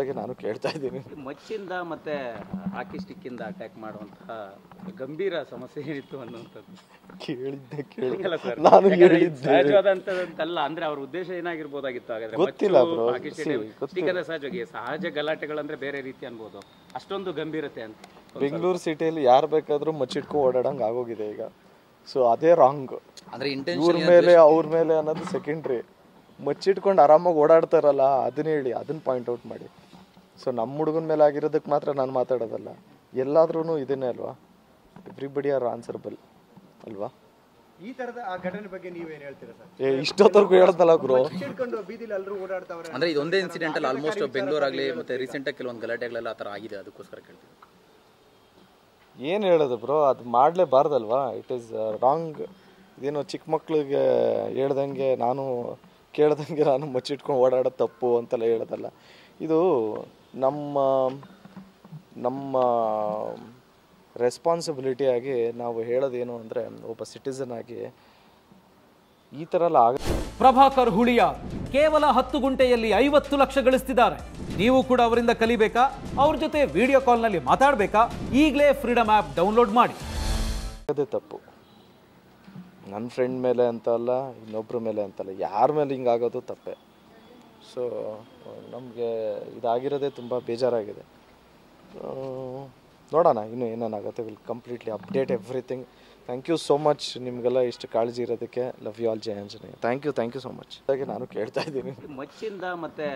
ನಾನು ಕೇಳ್ತಾ ಇದ್ದೀನಿ. ಮಚ್ಚಿಂದ ಮತ್ತೆ ಹಾಕಿ ಸ್ಟಿಕ್ ಇಂದ ಅಟ್ಯಾಕ್ ಮಾಡುವಂತಹ ಗಂಭೀರ ಸಮಸ್ಯೆ ಏನಿತ್ತು ಅನ್ನುವಂಥದ್ದು ಕೇಳಿದ್ದೆ ನಾನು ಹೇಳಿದ್ದೆ ಸಹಜವಾದಂತಲ್ಲ. ಅಂದ್ರೆ ಅವ್ರ ಉದ್ದೇಶ ಏನಾಗಿರ್ಬೋದಾಗಿತ್ತು ಹಾಗಾದ್ರೆ? ಗೊತ್ತಿಲ್ಲ ಬ್ರೋ. ಸ್ಟಿಕ್ ಅಂದ್ರೆ ಸಹಜ ಗಲಾಟೆಗಳಂದ್ರೆ ಬೇರೆ ರೀತಿ ಅನ್ಬೋದು, ಅಷ್ಟೊಂದು ಗಂಭೀರತೆ ಅಂತ. ಬೆಂಗಳೂರು ಸಿಟಿಯಲ್ಲಿ ಯಾರು ಬೇಕಾದ್ರೂ ಮಚ್ಚಿಟ್ಕೊಂಡು ಓಡಾಡಂಗೆ ಆಗೋಗಿದೆ ಈಗ. ಸೊ ಅದೇ ರಾಂಗ್. ಅಂದ್ರೆ ಇವ್ರ ಮೇಲೆ ಅವ್ರ ಮೇಲೆ ಅನ್ನೋದು ಸೆಕೆಂಡ್ರಿ. ಮಚ್ಚಿಟ್ಕೊಂಡು ಆರಾಮಾಗಿ ಓಡಾಡ್ತಾರಲ್ಲ ಅದನ್ನ ಹೇಳಿ, ಅದನ್ನ ಪಾಯಿಂಟ್ ಔಟ್ ಮಾಡಿ. ಸೊ ನಮ್ಮ ಹುಡುಗನ ಮೇಲೆ ಆಗಿರೋದಕ್ಕೆ ಮಾತ್ರ ನಾನು ಮಾತಾಡೋದಲ್ಲ, ಎಲ್ಲಾದ್ರೂ ಇದನ್ನೇ ಅಲ್ವಾ, ಎವ್ರಿಬಡಿ ಆರ್ ಆನ್ಸರಬಲ್ ಅಲ್ವಾ. ಈ ತರದ ಆ ಘಟನೆ ಬಗ್ಗೆ ನೀವೇನು ಹೇಳ್ತೀರಾ ಸರ್? ಇಷ್ಟೊತ್ತವರೆಗೂ ಹೇಳ್ದಲ್ಲ ಗುರು. ಬೀದಿಲಿ ಎಲ್ಲರೂ ಓಡಾಡ್ತಾವ್ರೆ ಅಂದ್ರೆ ಇದೊಂದೇ ಇನ್ಸಿಡೆಂಟ್ ಅಲ್ಲಿ ಆಲ್ಮೋಸ್ಟ್ ಬೆಂಗಳೂರಾಗಲಿ ಮತ್ತೆ ರೀಸೆಂಟ್ ಆಗಿ ಕೆಲವೊಂದು ಗಲಾಟೆಗಳೆಲ್ಲ ಆ ಥರ ಆಗಿದೆ, ಅದಕ್ಕೋಸ್ಕರ ಕೇಳ್ತೀವಿ. ಏನು ಹೇಳೋದು ಬ್ರೋ, ಅದು ಮಾಡಲೇಬಾರ್ದಲ್ವಾ. It is wrong. ಇದೇನೋ ಚಿಕ್ಕ ಮಕ್ಳಿಗೆ ಹೇಳ್ದಂಗೆ ನಾನು ಕೇಳ್ದಂಗೆ ನಾನು ಮಚ್ಚಿಟ್ಕೊಂಡು ಓಡಾಡೋದು ತಪ್ಪು ಅಂತೆಲ್ಲ ಹೇಳೋದಲ್ಲ. ಇದು ನಮ್ಮ ರೆಸ್ಪಾನ್ಸಿಬಿಲಿಟಿಯಾಗಿ ನಾವು ಹೇಳೋದೇನು ಅಂದರೆ, ಒಬ್ಬ ಸಿಟಿಸನ್ ಆಗಿ ಈ ಥರ ಎಲ್ಲ ಪ್ರಭಾಕರ್ ಹುಳಿಯ ಕೇವಲ 10 ಗುಂಟೆಯಲ್ಲಿ 50 ಲಕ್ಷ ಗಳಿಸ್ತಿದ್ದಾರೆ. ನೀವು ಕೂಡ ಅವರಿಂದ ಕಲಿಬೇಕಾ? ಅವ್ರ ಜೊತೆ ವಿಡಿಯೋ ಕಾಲ್ನಲ್ಲಿ ಮಾತಾಡಬೇಕಾ? ಈಗಲೇ ಫ್ರೀಡಮ್ ಆ್ಯಪ್ ಡೌನ್ಲೋಡ್ ಮಾಡಿ. ಅದೇ ತಪ್ಪು ನನ್ನ ಫ್ರೆಂಡ್ ಮೇಲೆ ಅಂತ ಅಲ್ಲ, ಇನ್ನೊಬ್ಬರ ಮೇಲೆ ಅಂತಲ್ಲ, ಯಾರ ಮೇಲೆ ಹಿಂಗಾಗೋದು ತಪ್ಪೆ. ಸೊ ನಮಗೆ ಇದಾಗಿರೋದೇ ತುಂಬ ಬೇಜಾರಾಗಿದೆ. ನೋಡೋಣ ಇನ್ನೂ ಏನೇನಾಗುತ್ತೆ. Will completely update everything. Thank you so much ನಿಮಗೆಲ್ಲ ಇಷ್ಟು ಕಾಳಜಿ ಇರೋದಕ್ಕೆ. Love you all. ಜಯ Anjaneya. Thank you so much. ಹಾಗೆ ನಾನು ಕೇಳ್ತಾ ಇದ್ದೀನಿ. ಮಚ್ಚಿಂದ ಮತ್ತೆ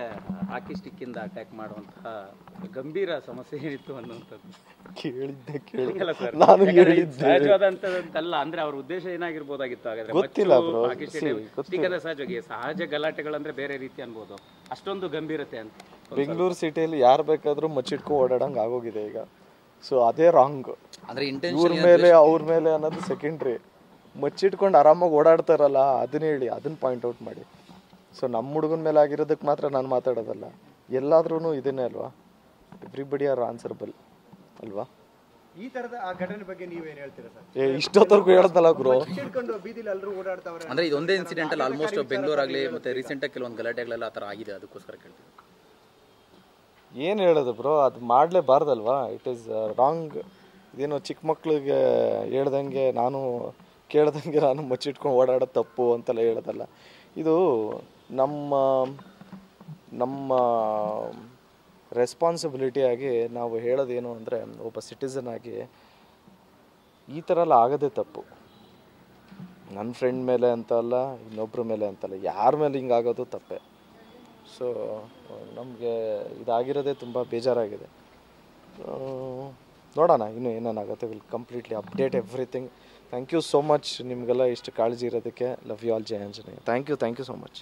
ಹಾಕಿ ಸ್ಟಿಕ್ ಇಂದ ಅಟ್ಯಾಕ್ ಮಾಡುವಂತಹ ಗಂಭೀರ ಸಮಸ್ಯೆ ಏನಿತ್ತು ಅನ್ನುವಂಥದ್ದು. ಕೇಳಿದ್ದೆ ನಾನು ಹೇಳಿದ್ದೆ. ಸಹಜವಾದಂತಲ್ಲ. ಅಂದ್ರೆ ಅವ್ರ ಉದ್ದೇಶ ಏನಾಗಿರ್ಬೋದಾಗಿತ್ತು ಹಾಗಾದ್ರೆ? ಗೊತ್ತಿಲ್ಲ ಬ್ರೋ. ಸ್ಟಿಕ್ ಅಂದ್ರೆ ಸಹಜ ಗಲಾಟೆಗಳಂದ್ರೆ ಬೇರೆ ರೀತಿ ಅನ್ಬೋದು, ಅಷ್ಟೊಂದು ಗಂಭೀರತೆ ಅಂತ. ಬೆಂಗಳೂರು ಸಿಟಿಯಲ್ಲಿ ಯಾರು ಬೇಕಾದ್ರೂ ಮಚ್ಚಿಟ್ಕೊಂಡು ಓಡಾಡಂಗೆ ಆಗೋಗಿದೆ ಈಗ. ಸೊ ಅದೇ ರಾಂಗ್. ಅಂದ್ರೆ ಇವ್ರ ಮೇಲೆ ಅವ್ರ ಮೇಲೆ ಅನ್ನೋದು ಸೆಕೆಂಡ್ರಿ. ಮಚ್ಚಿಟ್ಕೊಂಡು ಆರಾಮಾಗಿ ಓಡಾಡ್ತಾರಲ್ಲ ಅದನ್ನ ಹೇಳಿ, ಅದನ್ನ ಪಾಯಿಂಟ್ ಔಟ್ ಮಾಡಿ. ಸೊ ನಮ್ಮ ಹುಡುಗನ ಮೇಲೆ ಆಗಿರೋದಕ್ಕೆ ಮಾತ್ರ ನಾನು ಮಾತಾಡೋದಲ್ಲ, ಎಲ್ಲಾದ್ರೂ ಇದನ್ನೇ ಅಲ್ವಾ, ಎವ್ರಿಬಡಿ ಆರ್ ಆನ್ಸರಬಲ್ ಅಲ್ವಾ. ಈ ತರದ ಆ ಘಟನೆ ಬಗ್ಗೆ ನೀವೇನು ಹೇಳ್ತೀರಾ ಸರ್? ಇಷ್ಟೊತ್ತವರೆಗೂ ಹೇಳ್ದಲ್ಲ ಗುರು. ಬೀದಿಲಿ ಎಲ್ಲರೂ ಓಡಾಡ್ತಾವ್ರೆ ಅಂದ್ರೆ ಇದೊಂದೇ ಇನ್ಸಿಡೆಂಟ್ ಅಲ್ಲಿ ಆಲ್ಮೋಸ್ಟ್ ಬೆಂಗಳೂರಾಗಲಿ ಮತ್ತೆ ರೀಸೆಂಟ್ ಆಗಿ ಕೆಲವೊಂದು ಗಲಾಟೆಗಳೆಲ್ಲ ಆ ಥರ ಆಗಿದೆ, ಅದಕ್ಕೋಸ್ಕರ ಕೇಳ್ತೀವಿ. ಏನು ಹೇಳೋದು ಬ್ರೋ, ಅದು ಮಾಡಲೇಬಾರ್ದಲ್ವಾ. It is wrong. ಇದೇನೋ ಚಿಕ್ಕ ಮಕ್ಳಿಗೆ ಹೇಳ್ದಂಗೆ ನಾನು ಕೇಳ್ದಂಗೆ ನಾನು ಮಚ್ಚಿಟ್ಕೊಂಡು ಓಡಾಡೋದು ತಪ್ಪು ಅಂತೆಲ್ಲ ಹೇಳೋದಲ್ಲ. ಇದು ನಮ್ಮ ರೆಸ್ಪಾನ್ಸಿಬಿಲಿಟಿಯಾಗಿ ನಾವು ಹೇಳೋದೇನು ಅಂದರೆ, ಒಬ್ಬ ಸಿಟಿಸನ್ ಆಗಿ ಈ ಥರ ಎಲ್ಲ ಆಗೋದೇ ತಪ್ಪು. ನನ್ನ ಫ್ರೆಂಡ್ ಮೇಲೆ ಅಂತ ಅಲ್ಲ, ಇನ್ನೊಬ್ಬರ ಮೇಲೆ ಅಂತಲ್ಲ, ಯಾರ ಮೇಲೆ ಹಿಂಗಾಗೋದು ತಪ್ಪೆ. ಸೊ ನಮಗೆ ಇದಾಗಿರೋದೇ ತುಂಬ ಬೇಜಾರಾಗಿದೆ. ನೋಡೋಣ ಇನ್ನೂ ಏನೇನಾಗುತ್ತೆ. Will completely update everything. Thank you so much ನಿಮಗೆಲ್ಲ ಇಷ್ಟು ಕಾಳಜಿ ಇರೋದಕ್ಕೆ. Love you all. ಜಯ Anjaneya. Thank you so much.